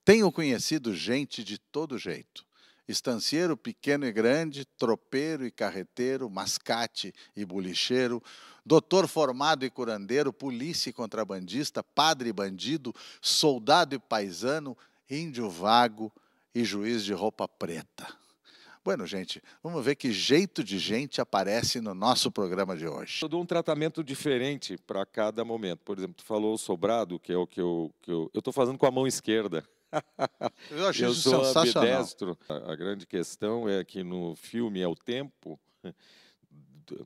Tenho conhecido gente de todo jeito. Estancieiro pequeno e grande, tropeiro e carreteiro, mascate e bolicheiro, doutor formado e curandeiro, polícia e contrabandista, padre e bandido, soldado e paisano, índio vago e juiz de roupa preta. Bueno, gente, vamos ver que jeito de gente aparece no nosso programa de hoje. Eu dou um tratamento diferente para cada momento. Por exemplo, tu falou o sobrado, que é o que eu estou fazendo com a mão esquerda. Eu achei Eu isso sou sensacional. ambidestro. A grande questão é que no filme é o tempo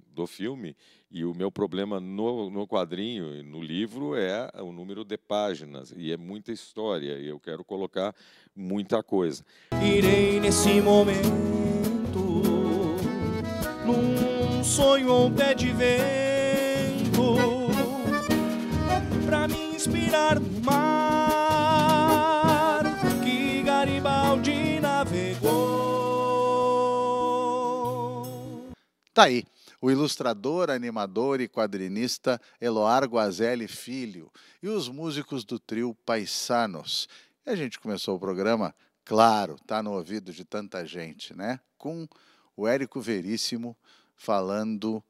do filme, e o meu problema no quadrinho e no livro é o número de páginas, e é muita história, e eu quero colocar muita coisa. Irei nesse momento, num sonho ou pé de vento, pra me inspirar no mar que Garibaldi navegou. Tá aí, o ilustrador, animador e quadrinista Eloar Guazelli Filho e os músicos do trio Paisanos. E a gente começou o programa, claro, tá no ouvido de tanta gente, né? Com o Érico Veríssimo falando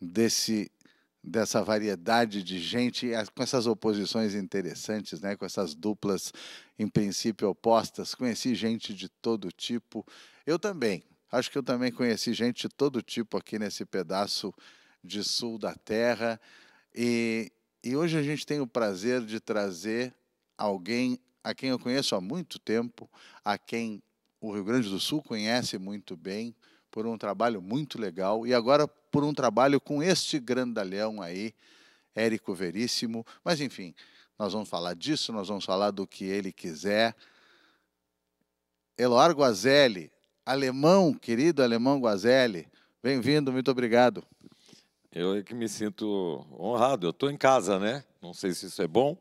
dessa variedade de gente, com essas oposições interessantes, né? Com essas duplas, em princípio, opostas. Conheci gente de todo tipo. Eu também. Acho que eu também conheci gente de todo tipo aqui nesse pedaço de sul da terra. E hoje a gente tem o prazer de trazer alguém a quem eu conheço há muito tempo, a quem o Rio Grande do Sul conhece muito bem, por um trabalho muito legal, e agora por um trabalho com este grandalhão aí, Érico Veríssimo. Mas, enfim, nós vamos falar disso, nós vamos falar do que ele quiser. Eloar Guazelli, alemão, querido alemão Guazelli, bem-vindo, muito obrigado. Eu é que me sinto honrado, eu estou em casa, né? Não sei se isso é bom.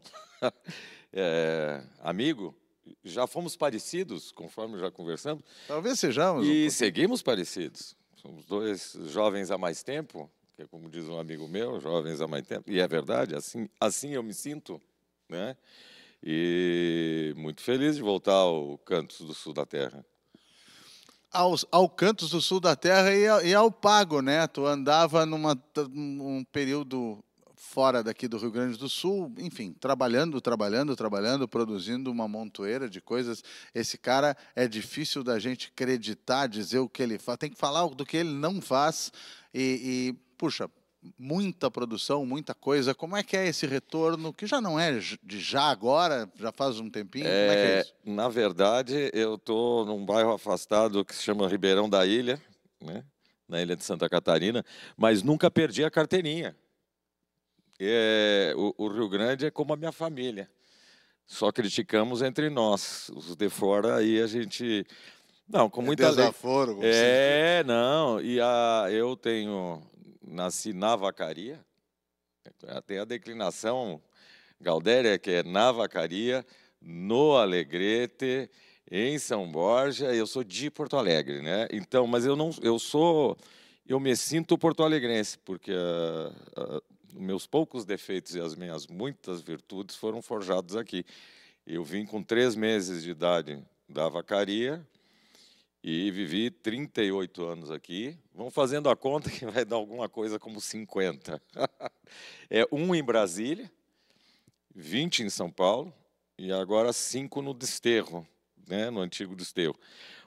Amigo, já fomos parecidos, conforme já conversamos. Talvez sejamos. E seguimos parecidos. Somos dois jovens há mais tempo, que é como diz um amigo meu, jovens há mais tempo. E é verdade, assim eu me sinto, né? E muito feliz de voltar ao Cantos do Sul da Terra. Ao Cantos do Sul da Terra e ao Pago, né? Tu andava num período fora daqui do Rio Grande do Sul, enfim, trabalhando, produzindo uma montoeira de coisas. Esse cara é difícil da gente acreditar, dizer o que ele faz, tem que falar do que ele não faz puxa, muita produção, muita coisa. Como é que é esse retorno, que já não é de já agora, já faz um tempinho? Como é que é isso? Na verdade, eu estou num bairro afastado que se chama Ribeirão da Ilha, né? Na ilha de Santa Catarina, mas nunca perdi a carteirinha. O Rio Grande é como a minha família. Só criticamos entre nós. Os de fora, aí a gente... Não, com muita desaforo. Não. Eu nasci na Vacaria. Tem a declinação Galdéria, que é na Vacaria, no Alegrete, em São Borja. Eu sou de Porto Alegre, né? Então, mas eu me sinto porto-alegrense, porque meus poucos defeitos e as minhas muitas virtudes foram forjados aqui. Eu vim com 3 meses de idade da Vacaria e vivi 38 anos aqui. Vamos fazendo a conta que vai dar alguma coisa como 50. 1 em Brasília, 20 em São Paulo e agora 5 no Desterro, né, no antigo Desterro.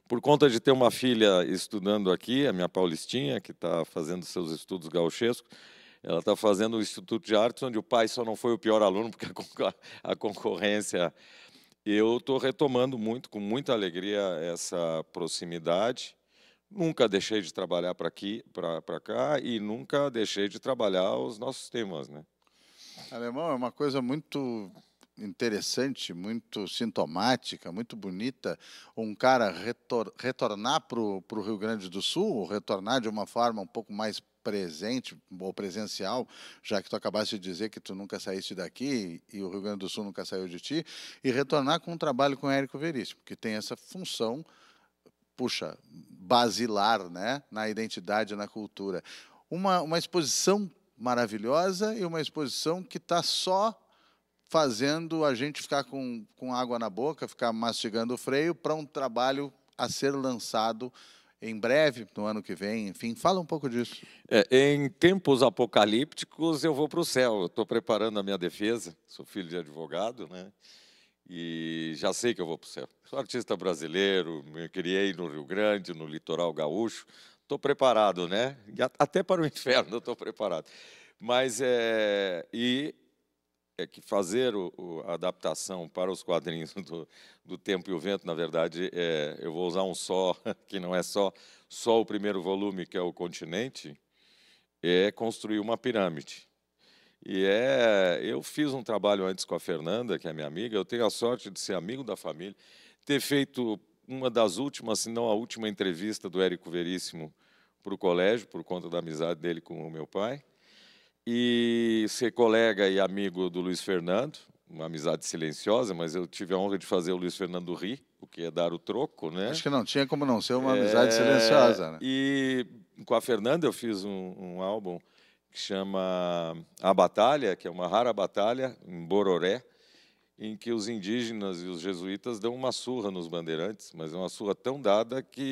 Por conta de ter uma filha estudando aqui, a minha Paulistinha, que está fazendo seus estudos gauchescos, ela está fazendo o Instituto de Artes, onde o pai só não foi o pior aluno, porque a concorrência... Eu estou retomando com muita alegria, essa proximidade. Nunca deixei de trabalhar para cá, e nunca deixei de trabalhar os nossos temas, né? Alemão, é uma coisa muito interessante, muito sintomática, muito bonita, um cara retornar para o Rio Grande do Sul, retornar de uma forma um pouco mais presente ou presencial, já que tu acabaste de dizer que tu nunca saíste daqui e o Rio Grande do Sul nunca saiu de ti, e retornar com um trabalho com o Érico Veríssimo, que tem essa função, puxa, basilar, né, na identidade, na cultura. Uma exposição maravilhosa e uma exposição que está só fazendo a gente ficar com água na boca, ficar mastigando o freio para um trabalho a ser lançado em breve, no ano que vem, enfim. Fala um pouco disso. Em tempos apocalípticos, eu vou para o céu. Eu estou preparando a minha defesa, sou filho de advogado, né? E já sei que eu vou para o céu. Sou artista brasileiro, me criei no Rio Grande, no litoral gaúcho. Estou preparado, né? E até para o inferno eu estou preparado. Mas que fazer a adaptação para os quadrinhos do Tempo e o Vento, na verdade, eu vou usar um só, que não é só o primeiro volume, que é o Continente, é construir uma pirâmide. Eu fiz um trabalho antes com a Fernanda, que é minha amiga, eu tenho a sorte de ser amigo da família, ter feito uma das últimas, se não a última entrevista do Érico Veríssimo para o colégio, por conta da amizade dele com o meu pai, e ser colega e amigo do Luiz Fernando, uma amizade silenciosa, mas eu tive a honra de fazer o Luiz Fernando rir, o que é dar o troco, né? Acho que não tinha como não ser uma amizade silenciosa, né? E com a Fernanda eu fiz um álbum que chama A Batalha, que é uma rara batalha em Bororé, em que os indígenas e os jesuítas dão uma surra nos bandeirantes, mas é uma surra tão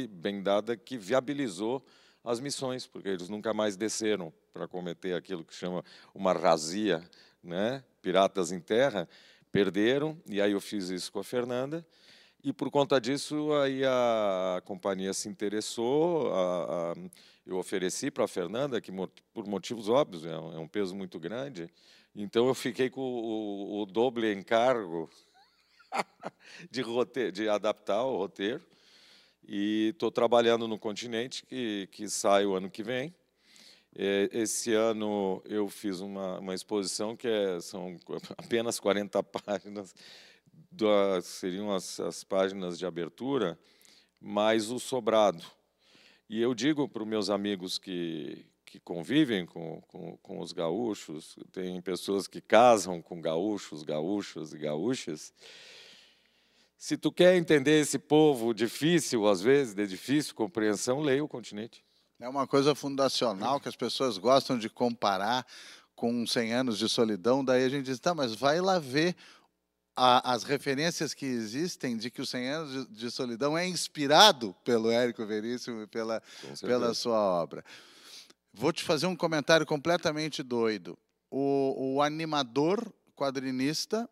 bem dada, que viabilizou as missões, porque eles nunca mais desceram para cometer aquilo que chama uma razia, né? Piratas em terra, perderam, e aí eu fiz isso com a Fernanda, e por conta disso aí a companhia se interessou, eu ofereci para a Fernanda, que por motivos óbvios, é um peso muito grande, então eu fiquei com o doble encargo de adaptar o roteiro, e estou trabalhando no Continente, que sai o ano que vem. Esse ano eu fiz uma exposição que são apenas 40 páginas, seriam as páginas de abertura, mais o sobrado. E eu digo para os meus amigos que convivem com os gaúchos, tem pessoas que casam com gaúchos e gaúchas, se tu quer entender esse povo difícil, às vezes, de difícil compreensão, leia o Continente. É uma coisa fundacional que as pessoas gostam de comparar com 100 anos de solidão, daí a gente diz, tá, mas vai lá ver as referências que existem de que os 100 anos de solidão é inspirado pelo Érico Veríssimo e pela sua obra. Vou te fazer um comentário completamente doido. O animador quadrinista,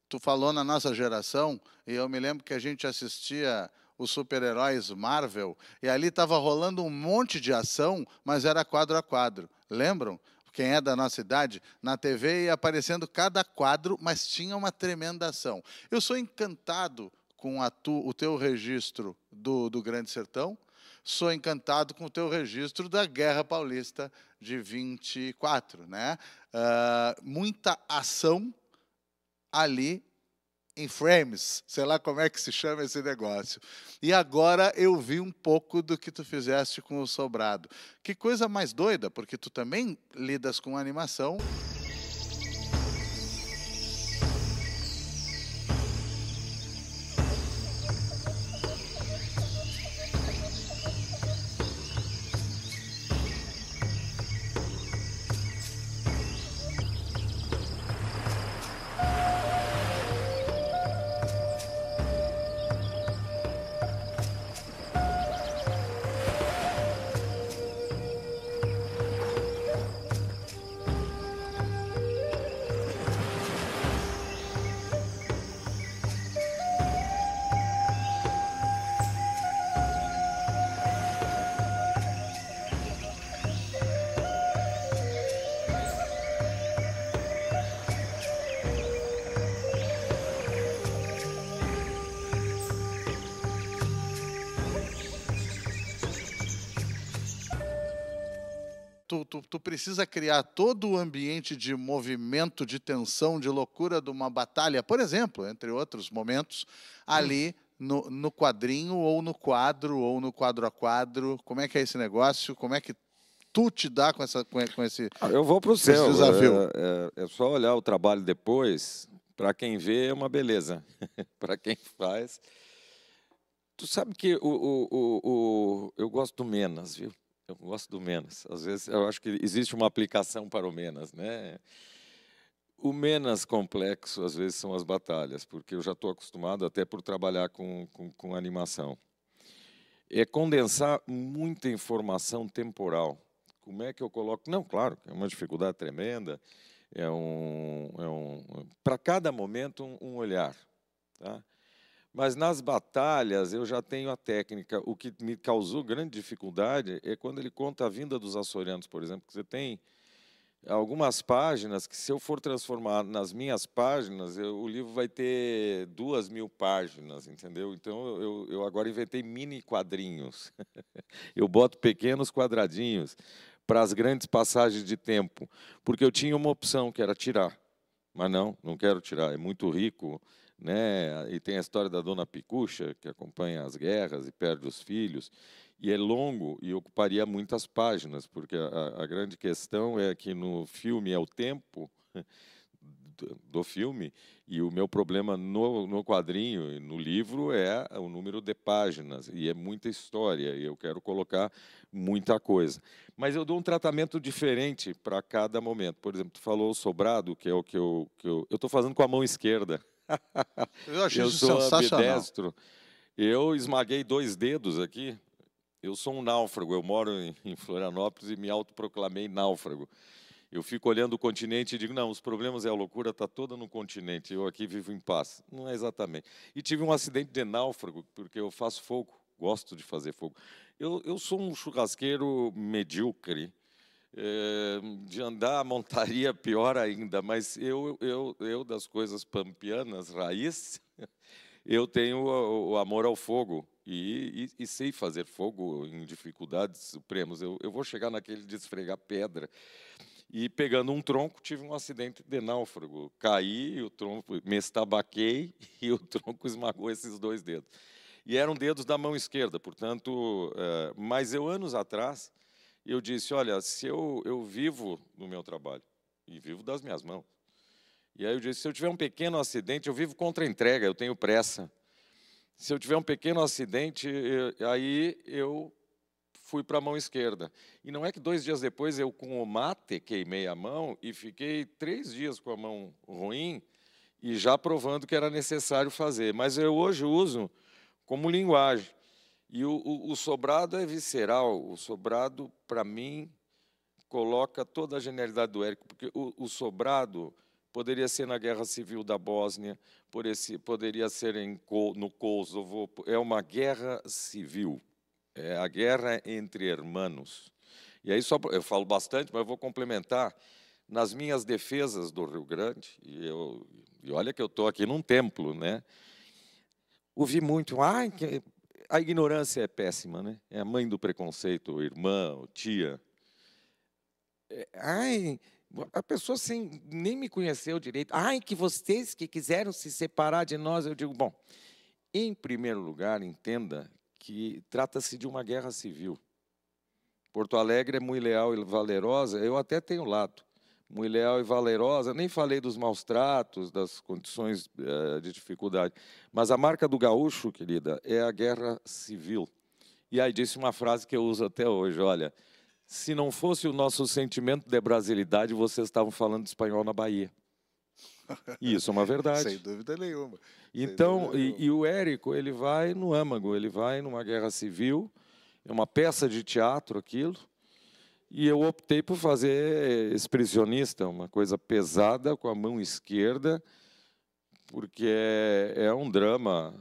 tu falou na nossa geração, e eu me lembro que a gente assistia os super-heróis Marvel, e ali estava rolando um monte de ação, mas era quadro a quadro. Lembram? Quem é da nossa idade, na TV ia aparecendo cada quadro, mas tinha uma tremenda ação. Eu sou encantado com o teu registro do Grande Sertão, sou encantado com o teu registro da Guerra Paulista de 24, né? Muita ação ali em frames, sei lá como é que se chama esse negócio. E agora eu vi um pouco do que tu fizeste com o Sobrado. Que coisa mais doida, porque tu também lidas com animação. Tu precisa criar todo o ambiente de movimento, de tensão, de loucura de uma batalha, por exemplo, entre outros momentos, ali no quadrinho, ou no quadro a quadro. Como é que é esse negócio? Como é que tu te dá com esse Eu vou para o céu. Desafio? É só olhar o trabalho depois. Para quem vê, é uma beleza. Para quem faz... Tu sabe que eu gosto do Menas, viu? Eu gosto do Menas. Às vezes, eu acho que existe uma aplicação para o Menas, né? O menos complexo, às vezes, são as batalhas, porque eu já estou acostumado até por trabalhar com animação. É condensar muita informação temporal. Como é que eu coloco? Não, claro, é uma dificuldade tremenda. Para cada momento, um olhar. Tá? Mas nas batalhas, eu já tenho a técnica. O que me causou grande dificuldade é quando ele conta a vinda dos açorianos, por exemplo, que você tem algumas páginas que, se eu for transformar nas minhas páginas, o livro vai ter 2.000 páginas, entendeu? Então, eu agora inventei mini quadrinhos. Eu boto pequenos quadradinhos para as grandes passagens de tempo, porque eu tinha uma opção, que era tirar. Mas não quero tirar, é muito rico, né? E tem a história da Dona Picucha, que acompanha as guerras e perde os filhos. E é longo e ocuparia muitas páginas, porque a grande questão é que no filme é o tempo do filme, e o meu problema no quadrinho e no livro é o número de páginas, e é muita história, e eu quero colocar muita coisa. Mas eu dou um tratamento diferente para cada momento. Por exemplo, tu falou o sobrado, que é o que eu estou fazendo com a mão esquerda. Eu achei Eu isso sou sensacional. ambidestro. Eu esmaguei 2 dedos aqui. Eu sou um náufrago, eu moro em Florianópolis e me autoproclamei náufrago. Eu fico olhando o continente e digo, não, os problemas e a loucura está toda no continente, eu aqui vivo em paz. Não é exatamente. E tive um acidente de náufrago, porque eu faço fogo, gosto de fazer fogo. Eu sou um churrasqueiro medíocre, de andar a montaria pior ainda, mas eu das coisas pampianas, raiz, eu tenho o amor ao fogo e sei fazer fogo em dificuldades supremas. Eu vou chegar naquele de esfregar pedra. E, pegando um tronco, tive um acidente de náufrago. Caí, o tronco, me estabaquei e o tronco esmagou esses 2 dedos. E eram dedos da mão esquerda, portanto... mas eu, anos atrás, eu disse, olha, se eu vivo no meu trabalho, e vivo das minhas mãos, e aí eu disse, se eu tiver um pequeno acidente, eu vivo contra a entrega, eu tenho pressa. Se eu tiver um pequeno acidente, aí eu fui para a mão esquerda. E não é que 2 dias depois eu, com o mate, queimei a mão e fiquei 3 dias com a mão ruim e já provando que era necessário fazer. Mas eu hoje uso como linguagem. E o sobrado é visceral. O sobrado, para mim, coloca toda a genialidade do Érico, porque o sobrado poderia ser na Guerra Civil da Bósnia, poderia ser no Kosovo. É uma guerra civil. É a guerra entre hermanos. E aí, eu falo bastante, mas eu vou complementar. Nas minhas defesas do Rio Grande, e olha que eu estou aqui num templo, né? Ouvi muito, a ignorância é péssima, né? É a mãe do preconceito, irmã, tia. A pessoa nem me conheceu direito. Que vocês que quiseram se separar de nós. Eu digo, bom, em primeiro lugar, entenda que trata-se de uma guerra civil. Porto Alegre é muito leal e valerosa, eu até tenho lado. Muito leal e valerosa, nem falei dos maus tratos, das condições de dificuldade. Mas a marca do gaúcho, querida, é a guerra civil. E aí disse uma frase que eu uso até hoje, olha, se não fosse o nosso sentimento de brasilidade, vocês estavam falando de espanhol na Bahia. E isso é uma verdade. Sem dúvida nenhuma. Então, e o Érico, ele vai no âmago, ele vai numa guerra civil, é uma peça de teatro aquilo, e eu optei por fazer expressionista, uma coisa pesada com a mão esquerda, porque é um drama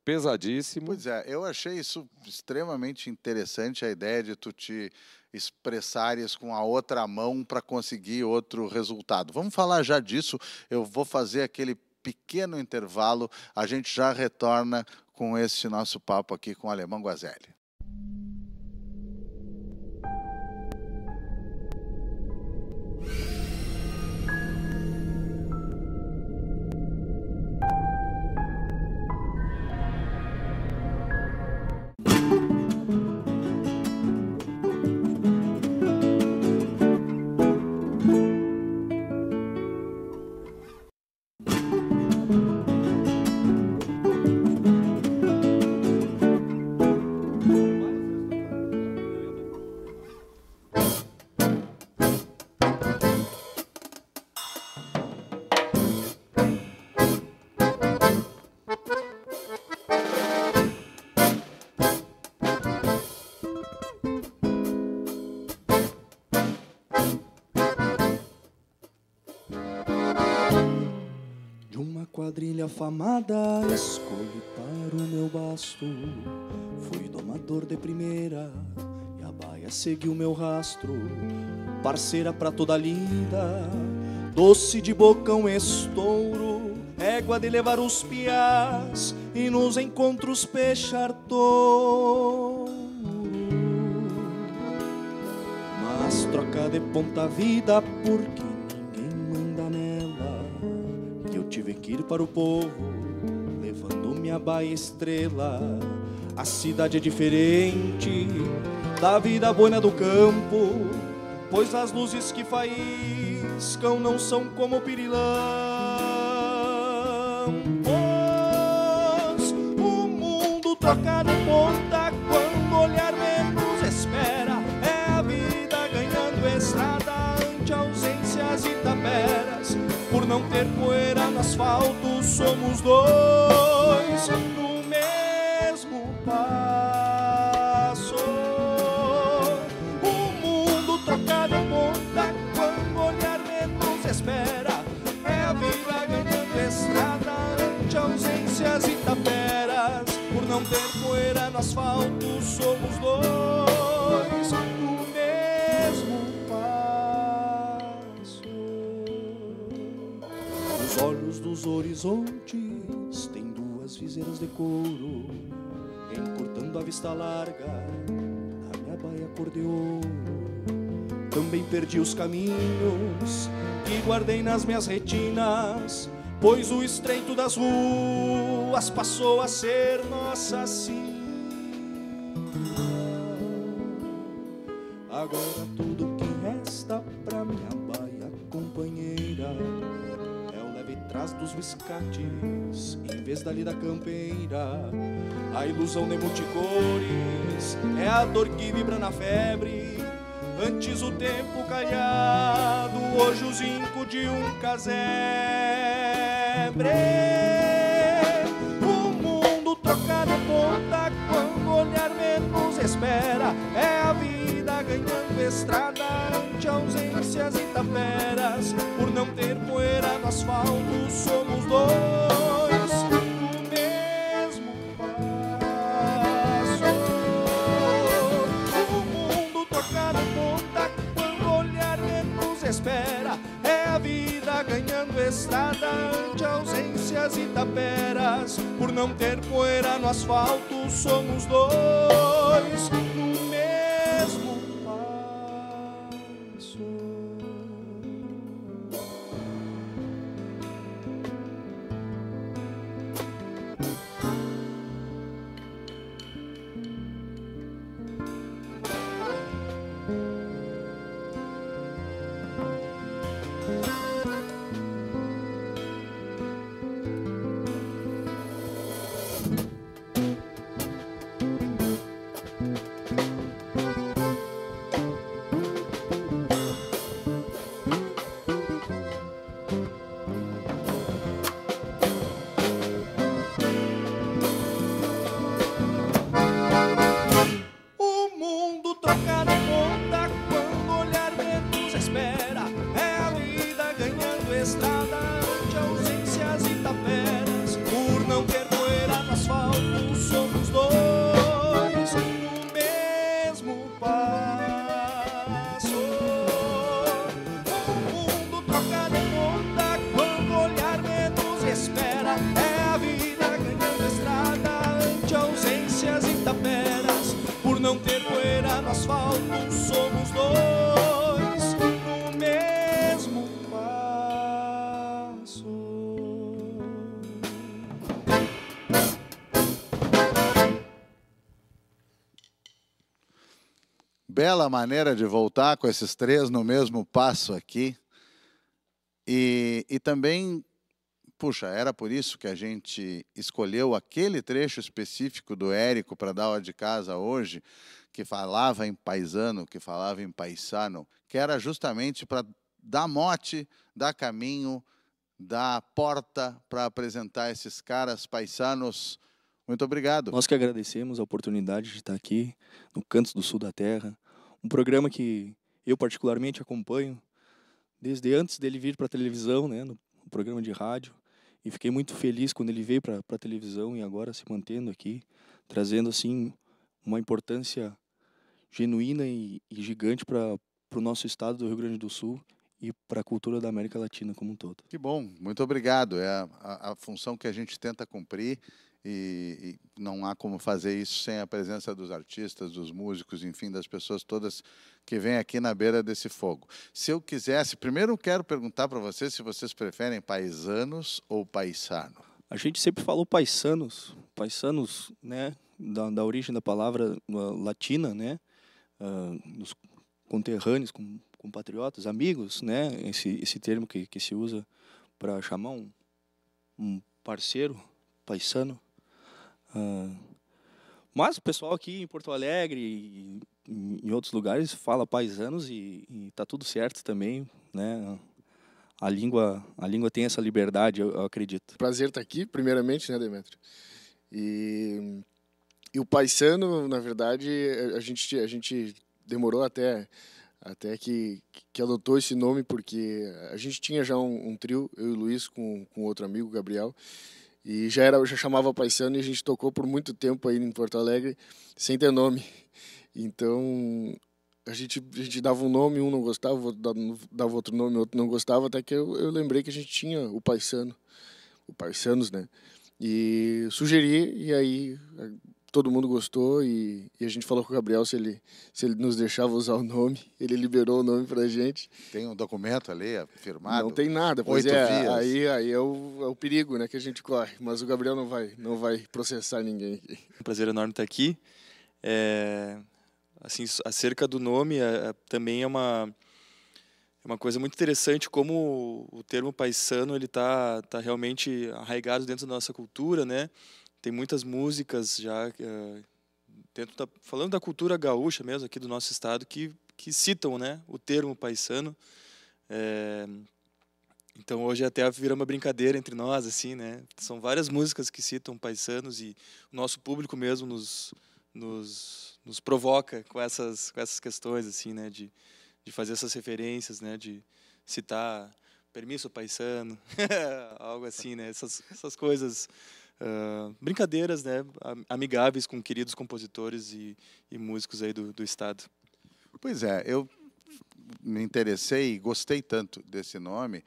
pesadíssimo. Pois é, eu achei isso extremamente interessante, a ideia de tu te expressares com a outra mão para conseguir outro resultado. Vamos falar já disso, eu vou fazer aquele pequeno intervalo, a gente já retorna com esse nosso papo aqui com o Alemão Guazelli. quadrilha afamada escolhi para o meu basto. Fui domador de primeira e a baia seguiu meu rastro. Parceira pra toda lida, doce de bocão estouro, égua de levar os piás e nos encontros peixar touro. Mas troca de ponta vida porque ninguém manda nela, e eu tive que ir para o povo levando minha baia estrela. A cidade é diferente da vida buena do campo, pois as luzes que faiscam não são como o pirilão. Pois o mundo troca de ponta quando o olhar menos espera. É a vida ganhando estrada ante ausências e taperas. Por não ter poeira no asfalto, somos dois no mesmo passo. O mundo troca de ponta quando o olhar menos espera. É a vida ganhando estrada ante ausências e taperas. Por não ter poeira no asfalto, somos dois no mesmo passo. Os olhos dos horizontes têm duas viseiras de couro, encurtando a vista larga da minha baia cor de ouro. Também perdi os caminhos que guardei nas minhas retinas, pois o estreito das ruas passou a ser nossa sina. Agora tudo que resta pra minha baia companheira é o leve trás dos biscates em vez da lida campeira. A ilusão de multicores é a dor que vibra na febre. Antes o tempo calhado, hoje o zinco de um casebre. O mundo troca de ponta quando o olhar menos espera. É a vida ganhando estrada ante ausências e taperas. Por não ter poeira no asfalto, somos dois no mesmo passo. O mundo troca de ponta quando o olhar menos espera. É a vida ganhando estrada ante ausências e taperas. Por não ter poeira no asfalto, somos dois no mesmo passo. O mundo troca de ponta quando o olhar menos espera. É a vida ganhando estrada ante ausências e taperas. Por não ter poeira no asfalto, somos dois no mesmo passo. O mundo troca de ponta quando o olhar menos espera. É a vida ganhando estrada ante ausências e taperas. Por não ter poeira no asfalto, somos dois no mesmo passo. Bela maneira de voltar com esses três no mesmo passo aqui. E também, puxa, era por isso que a gente escolheu aquele trecho específico do Érico para dar aula de casa hoje, que falava em paisano, que falava em paisano, que era justamente para dar mote, dar caminho, dar porta para apresentar esses caras paisanos. Muito obrigado. Nós que agradecemos a oportunidade de estar aqui no Cantos do Sul da Terra, um programa que eu particularmente acompanho desde antes dele vir para a televisão, né, no programa de rádio, E fiquei muito feliz quando ele veio para a televisão e agora se mantendo aqui, trazendo assim uma importância genuína e gigante para o nosso estado do Rio Grande do Sul e para a cultura da América Latina como um todo. Que bom, muito obrigado. É a função que a gente tenta cumprir e não há como fazer isso sem a presença dos artistas, dos músicos, enfim, das pessoas todas que vêm aqui na beira desse fogo. Se eu quisesse, primeiro eu quero perguntar para vocês se vocês preferem paisanos ou paisano. A gente sempre falou paisanos, né, da origem da palavra latina, né, dos conterrâneos, compatriotas, amigos, né, esse termo que se usa para chamar um parceiro, paisano. Mas o pessoal aqui em Porto Alegre e em outros lugares fala paisanos e tá tudo certo também, né? A língua tem essa liberdade, eu acredito. Prazer estar aqui, primeiramente, né, Demetrio? E o paisano, na verdade, a gente demorou até que adotou esse nome, porque a gente tinha já um trio, eu e o Luiz, com outro amigo, o Gabriel, e já chamava paisano, e a gente tocou por muito tempo aí em Porto Alegre sem ter nome. Então a gente dava um nome, um não gostava, o outro dava outro nome, o outro não gostava, até que eu lembrei que a gente tinha o Paisanos, né? E sugeri, e aí todo mundo gostou, e a gente falou com o Gabriel se ele nos deixava usar o nome. Ele liberou o nome pra gente. Tem um documento ali firmado? Não tem nada, pois 8 vias. Aí é o perigo, né, que a gente corre. Mas o Gabriel não vai processar ninguém aqui. Um prazer enorme estar aqui. Assim, acerca do nome, também é uma coisa muito interessante como o termo paisano ele tá realmente arraigado dentro da nossa cultura, né? Tem muitas músicas já falando da cultura gaúcha mesmo aqui do nosso estado que citam, né, o termo paisano. Então hoje até vira uma brincadeira entre nós, assim, né? São várias músicas que citam paisanos e o nosso público mesmo nos provoca com essas questões, assim, né, de fazer essas referências, né, de citar permisso paisano, algo assim, né, essas coisas, brincadeiras, né, amigáveis com queridos compositores e músicos aí do estado. Pois é, eu me interessei e gostei tanto desse nome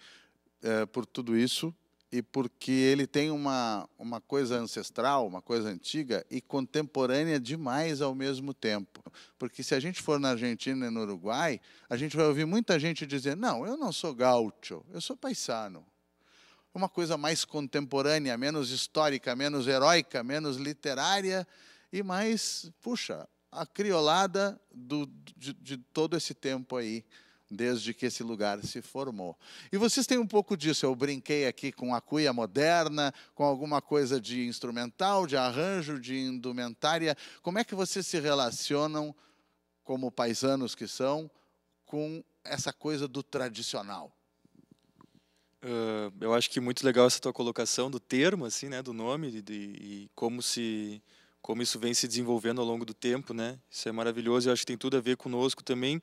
por tudo isso e porque ele tem uma coisa ancestral, uma coisa antiga e contemporânea demais ao mesmo tempo. Porque se a gente for na Argentina e no Uruguai, a gente vai ouvir muita gente dizer, não, eu não sou gaúcho, eu sou paisano. Uma coisa mais contemporânea, menos histórica, menos heróica, menos literária e mais, puxa, a criolada de todo esse tempo aí, desde que esse lugar se formou. E vocês têm um pouco disso, eu brinquei aqui com a cuia moderna, com alguma coisa de instrumental, de arranjo, de indumentária. Como é que vocês se relacionam, como paisanos que são, com essa coisa do tradicional? Eu acho que muito legal essa tua colocação do termo, assim, né, do nome e como isso vem se desenvolvendo ao longo do tempo, né? Isso é maravilhoso e eu acho que tem tudo a ver conosco também.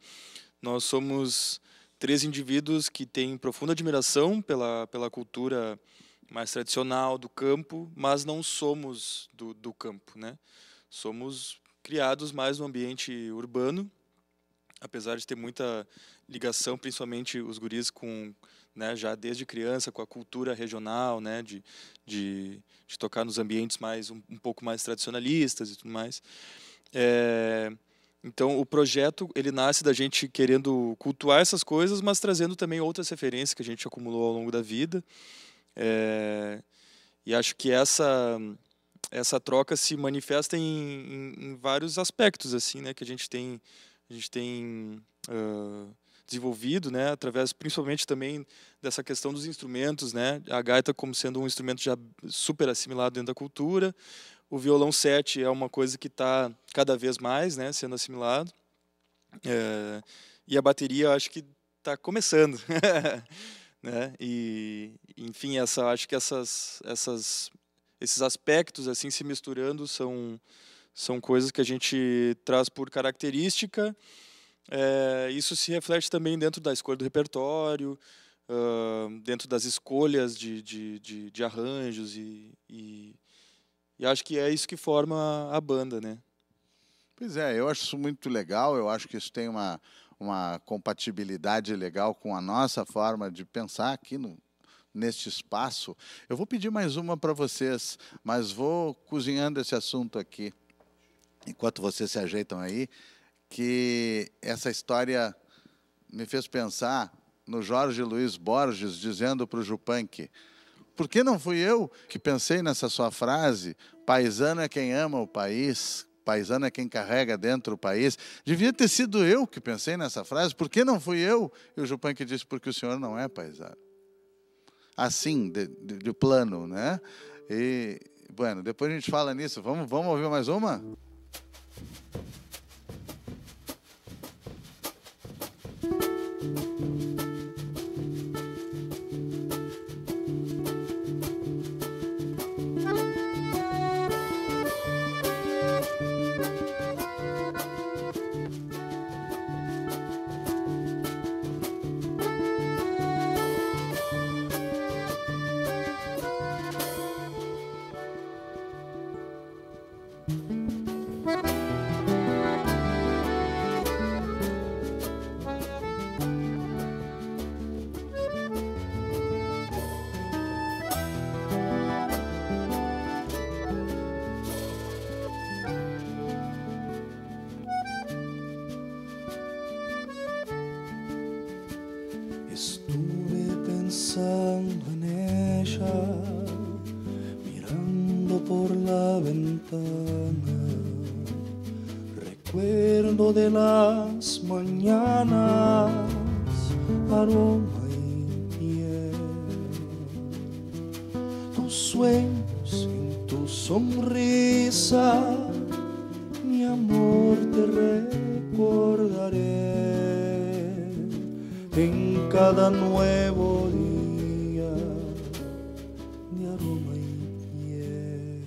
Nós somos 3 indivíduos que têm profunda admiração pela cultura mais tradicional do campo, mas não somos do campo, né? Somos criados mais no ambiente urbano, apesar de ter muita ligação, principalmente os guris com, né, já desde criança, com a cultura regional, né, de tocar nos ambientes mais um pouco mais tradicionalistas e tudo mais. Então o projeto ele nasce da gente querendo cultuar essas coisas, mas trazendo também outras referências que a gente acumulou ao longo da vida. E acho que essa troca se manifesta em vários aspectos, assim, né, que a gente tem desenvolvido, né, através principalmente também dessa questão dos instrumentos, né, a gaita como sendo um instrumento já super assimilado dentro da cultura, o violão 7 é uma coisa que está cada vez mais, né, sendo assimilado, e a bateria acho que está começando, né, e enfim acho que esses aspectos assim se misturando são coisas que a gente traz por característica. Isso se reflete também dentro da escolha do repertório, dentro das escolhas de arranjos e acho que é isso que forma a banda, né? Pois é, eu acho isso muito legal, eu acho que isso tem uma compatibilidade legal com a nossa forma de pensar aqui neste espaço. Eu vou pedir mais uma para vocês, mas vou cozinhando esse assunto aqui, enquanto vocês se ajeitam aí, que essa história me fez pensar no Jorge Luiz Borges dizendo para o Yupanqui: por que não fui eu que pensei nessa sua frase? Paisano é quem ama o país, paisano é quem carrega dentro o país. Devia ter sido eu que pensei nessa frase, por que não fui eu? E o Yupanqui disse: porque o senhor não é paisano. Assim, de plano, né? E, bueno, depois a gente fala nisso. Vamos ouvir mais uma? Estuve pensando en ella, mirando por la ventana. Recuerdo de las mañanas, aroma y piel. Tus sueños en tu sonrisa, mi amor, te recordaré. En cada nuevo día de aroma y piel,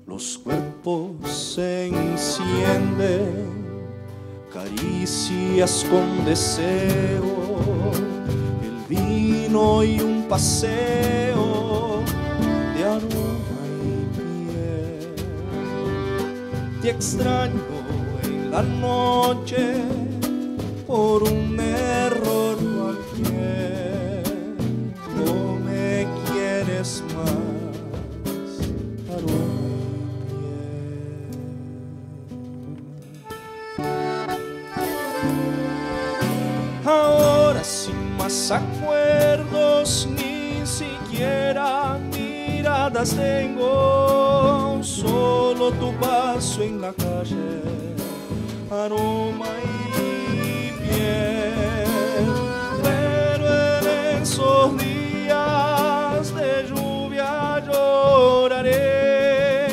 los cuerpos se encienden, caricias con deseo, el vino y un paseo de aroma y piel. Te extraño en la noche por un error cualquier, no me quieres más, aroma y piel. Ahora sin más acuerdos, ni siquiera miradas tengo, solo tu paso en la calle, aroma y piel. Pero en esos días de lluvia lloraré,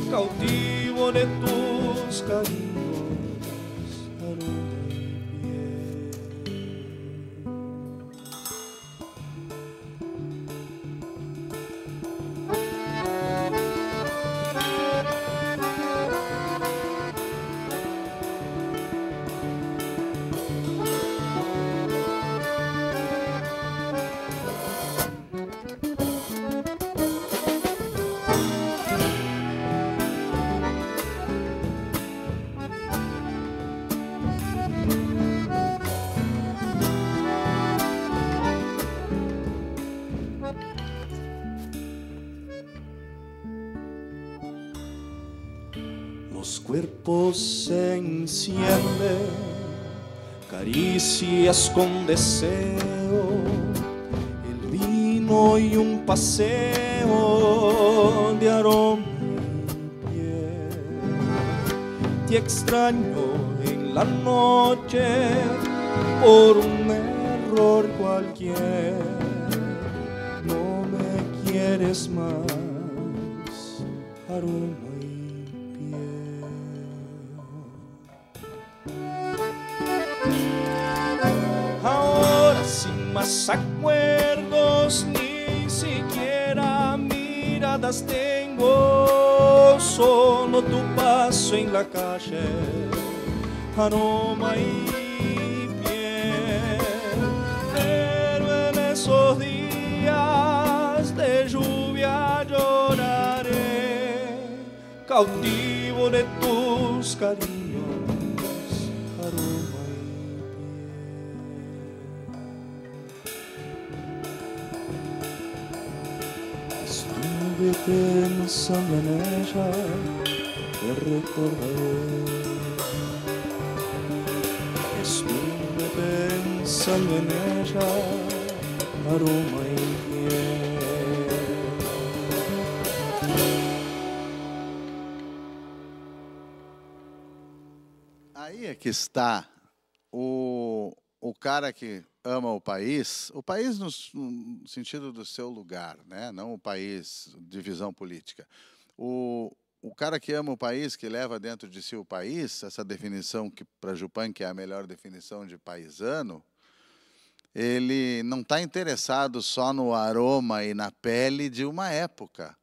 cautivo de tus cariños, aroma y piel. Los cuerpos se encienden, caricias con deseo, el vino y un paseo de aroma y piel. Te extraño en la noche por un error cualquier, no me quieres más, aroma. Ahora sin más acuerdos, ni siquiera miradas tengo, solo tu paso en la calle, aroma y piel. cautivo de tus cariños, aroma y piel. Estuve pensando en ella, te recordaré. Estuve pensando en ella, aroma y piel. Aí é que está o cara que ama o país no sentido do seu lugar, né? Não o país de visão política. O cara que ama o país, que leva dentro de si o país, essa definição que para Yupanqui é a melhor definição de paisano, ele não está interessado só no aroma e na pele de uma época.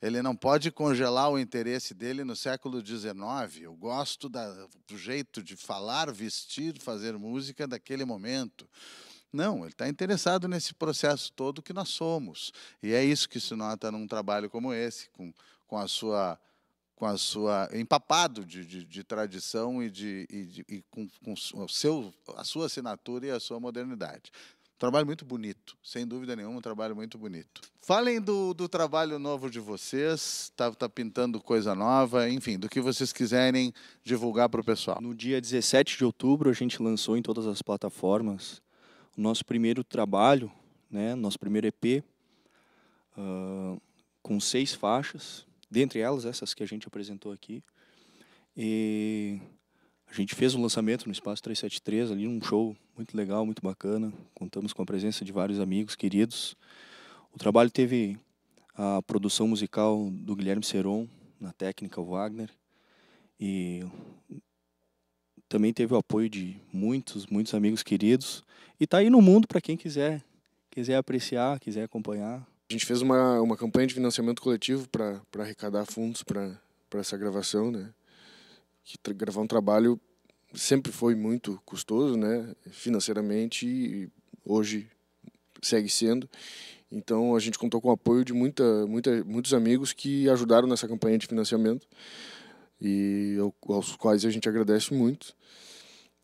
Ele não pode congelar o interesse dele no século XIX. Eu gosto do jeito de falar, vestir, fazer música daquele momento. Não, ele está interessado nesse processo todo que nós somos. E é isso que se nota num trabalho como esse, com a sua empapado de tradição e com a sua assinatura e a sua modernidade. Trabalho muito bonito, sem dúvida nenhuma, um trabalho muito bonito. Falem do trabalho novo de vocês, tá pintando coisa nova, enfim, do que vocês quiserem divulgar para o pessoal. No dia 17 de outubro, a gente lançou em todas as plataformas o nosso primeiro trabalho, né, nosso primeiro EP, com 6 faixas, dentre elas essas que a gente apresentou aqui. E a gente fez um lançamento no Espaço 373, ali num show muito legal, muito bacana. Contamos com a presença de vários amigos queridos. O trabalho teve a produção musical do Guilherme Seron, na técnica o Wagner. E também teve o apoio de muitos amigos queridos. E está aí no mundo para quem quiser apreciar, quiser acompanhar. A gente fez uma campanha de financiamento coletivo para arrecadar fundos para essa gravação, né? Que gravar um trabalho sempre foi muito custoso, né, financeiramente, e hoje segue sendo. Então a gente contou com o apoio de muitos amigos que ajudaram nessa campanha de financiamento e aos quais a gente agradece muito.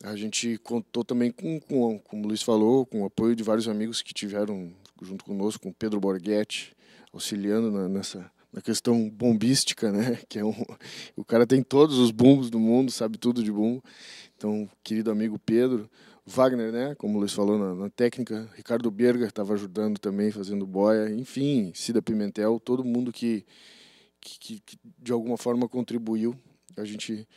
A gente contou também como o Luiz falou, com o apoio de vários amigos que tiveram junto conosco, com o Pedro Borghetti, auxiliando na questão bombística, né? Que é o cara tem todos os bumbos do mundo, sabe tudo de bumbo. Então, querido amigo Pedro, Wagner, né? Como o Luiz falou, na técnica, Ricardo Berger estava ajudando também, fazendo boia, enfim, Cida Pimentel, todo mundo que de alguma forma contribuiu. A gente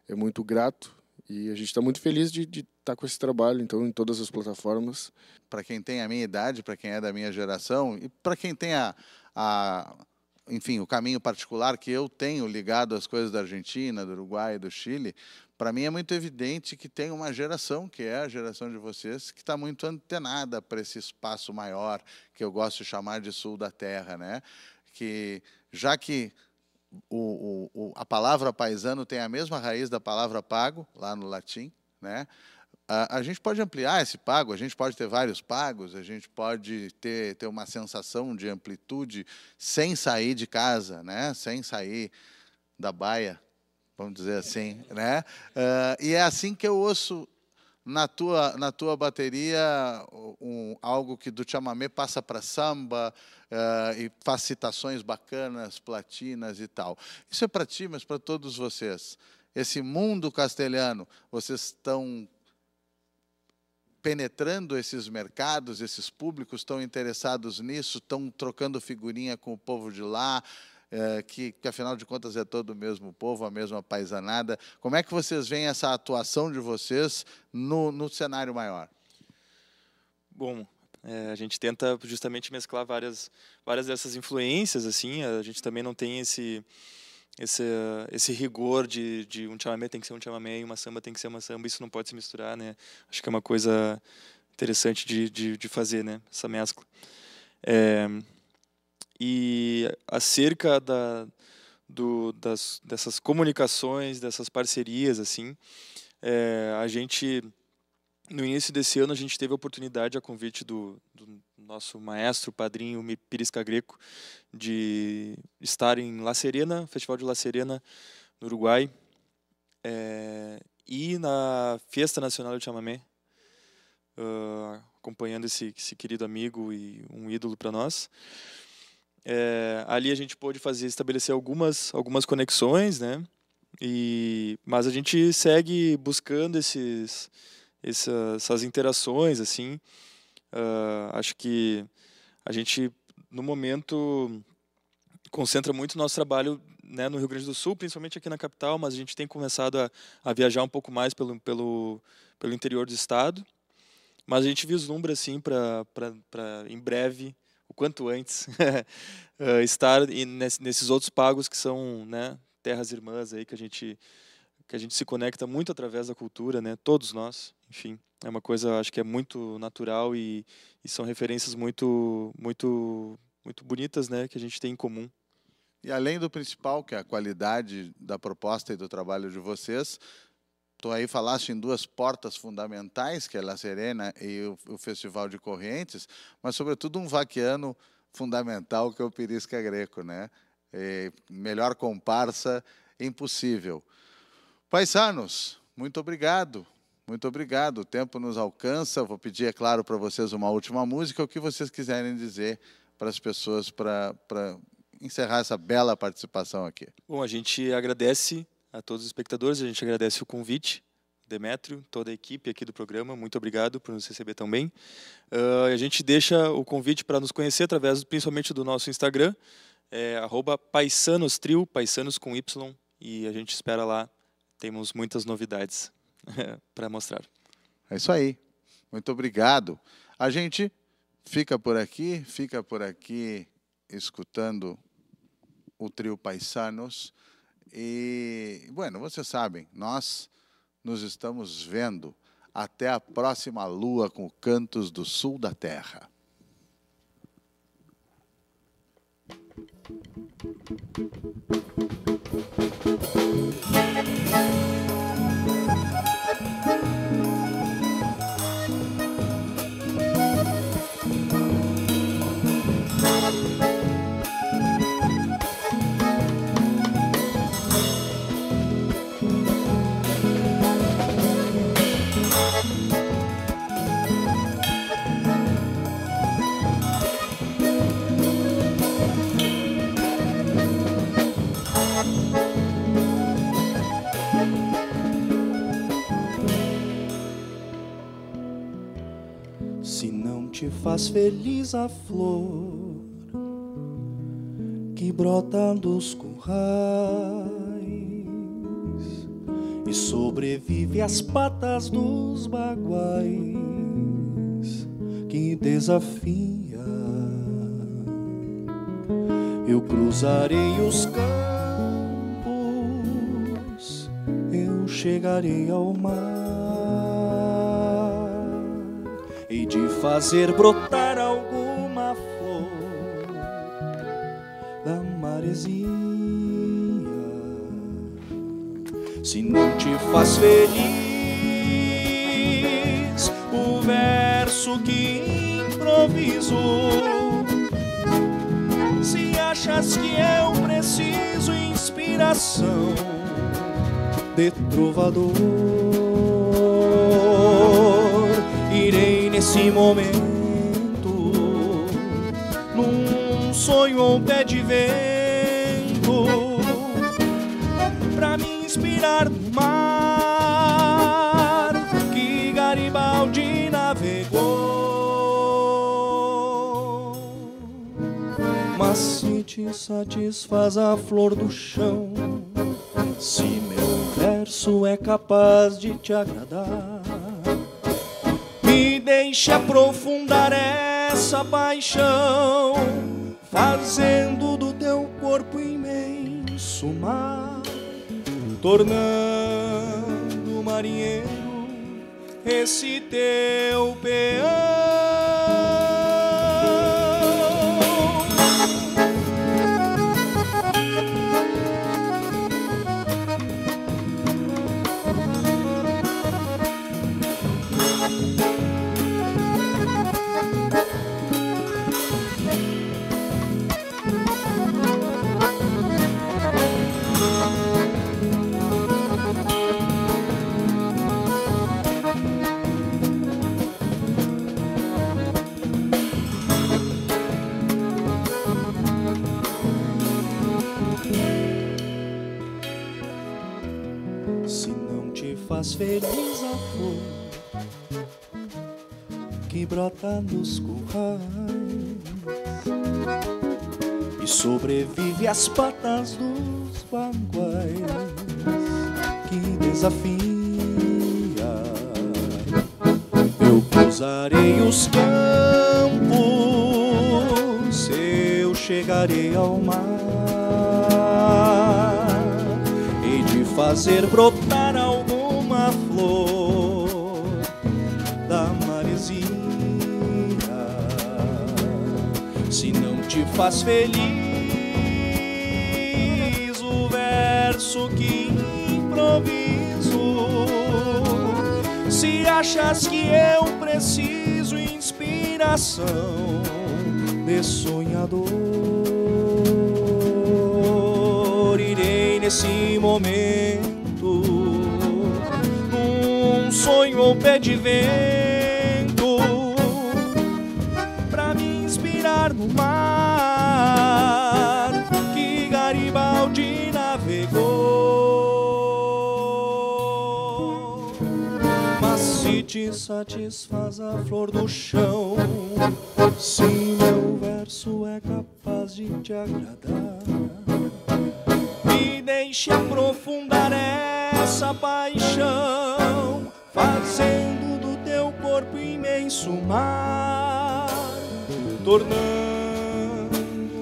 é muito grato e a gente está muito feliz de estar com esse trabalho, então, em todas as plataformas. Para quem tem a minha idade, para quem é da minha geração e para quem tem enfim, o caminho particular que eu tenho ligado às coisas da Argentina, do Uruguai e do Chile, para mim é muito evidente que tem uma geração, que é a geração de vocês, que está muito antenada para esse espaço maior, que eu gosto de chamar de sul da terra, né? Que, já que a palavra paisano tem a mesma raiz da palavra pago, lá no latim, né? A gente pode ampliar esse pago, a gente pode ter vários pagos, a gente pode ter uma sensação de amplitude sem sair de casa, né? Sem sair da baia, vamos dizer assim, né? E é assim que eu ouço na tua bateria algo que do chamamé passa para samba e faz citações bacanas, platinas e tal. Isso é para ti, mas para todos vocês. Esse mundo castelhano, vocês estão penetrando esses mercados, esses públicos estão interessados nisso, estão trocando figurinha com o povo de lá, que afinal de contas é todo o mesmo povo, a mesma paisanada. Como é que vocês veem essa atuação de vocês no cenário maior? Bom, a gente tenta justamente mesclar várias dessas influências, assim. A gente também não tem esse rigor de um chamamé tem que ser um chamamé e uma samba tem que ser uma samba, isso não pode se misturar, né? Acho que é uma coisa interessante de fazer, né? Essa mescla. E acerca dessas comunicações, dessas parcerias, assim, a gente no início desse ano a gente teve a oportunidade, a convite do nosso maestro, padrinho Pirisca Greco, de estar em La Serena, Festival de La Serena, no Uruguai, e na Fiesta Nacional de Chamamé, acompanhando esse querido amigo e um ídolo para nós. Ali a gente pôde estabelecer algumas conexões, né? Mas a gente segue buscando essas interações, assim. Acho que a gente, no momento, concentra muito o nosso trabalho, né, no Rio Grande do Sul, principalmente aqui na capital, mas a gente tem começado a viajar um pouco mais pelo interior do estado. Mas a gente vislumbra, assim, para em breve, o quanto antes, estar nesses outros pagos que são, né, terras irmãs aí, que a gente se conecta muito através da cultura, né? Todos nós, enfim, é uma coisa, acho que é muito natural e são referências muito bonitas, né, que a gente tem em comum. E além do principal, que é a qualidade da proposta e do trabalho de vocês, tu aí falaste em duas portas fundamentais, que é La Serena e o Festival de Correntes, mas sobretudo um vaquiano fundamental, que é o Pirisca Greco, né? Melhor comparsa impossível. Paisanos, muito obrigado. Muito obrigado. O tempo nos alcança. Vou pedir, é claro, para vocês uma última música, o que vocês quiserem dizer para as pessoas para encerrar essa bela participação aqui. Bom, a gente agradece a todos os espectadores, a gente agradece o convite, Demétrio, toda a equipe aqui do programa, muito obrigado por nos receber tão bem. A gente deixa o convite para nos conhecer através, principalmente, do nosso Instagram, @paisanostrio, paisanos com Y, e a gente espera lá, temos muitas novidades para mostrar. É isso aí, muito obrigado. A gente fica por aqui escutando o trio Paisanos, e, bueno, vocês sabem, nós nos estamos vendo até a próxima lua com Cantos do Sul da Terra. Faz feliz a flor que brota dos currais e sobrevive às patas dos baguais que desafia. Eu cruzarei os campos, eu chegarei ao mar, e de fazer brotar alguma flor da maresia. Se não te faz feliz o verso que improviso, se achas que eu preciso inspiração de trovador, irei nesse momento, num sonho ou pé de vento, pra me inspirar no mar que Garibaldi navegou. Mas se te satisfaz a flor do chão, se meu verso é capaz de te agradar, me deixe aprofundar essa paixão, fazendo do teu corpo imenso mar, tornando marinheiro esse teu peão. faz feliz a flor que brota nos currais e sobrevive às patas dos baguais que desafia. Eu cruzarei os campos, eu chegarei ao mar, hei de fazer brotar alguma flor da maresia. Se não te faz feliz o verso que improviso, se achas que eu preciso inspiração de sonhador, irei nesse momento num sonho ou pé de vento pra me inspirar no mar que Garibaldi navegou. Mas se te satisfaz a flor do chão, se meu verso é capaz de te agradar, me deixe aprofundar essa paixão, fazendo do teu corpo imenso mar, tornando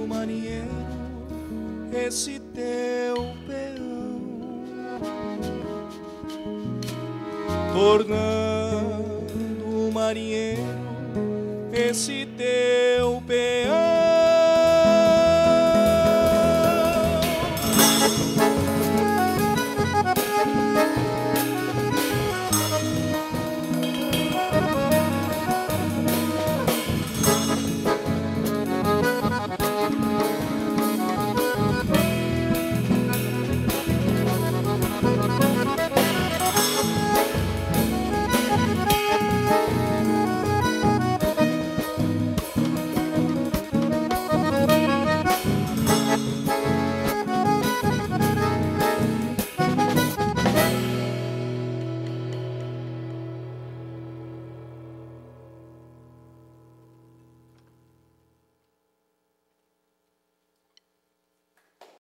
marinheiro esse teu peão, tornando marinheiro esse teu peão.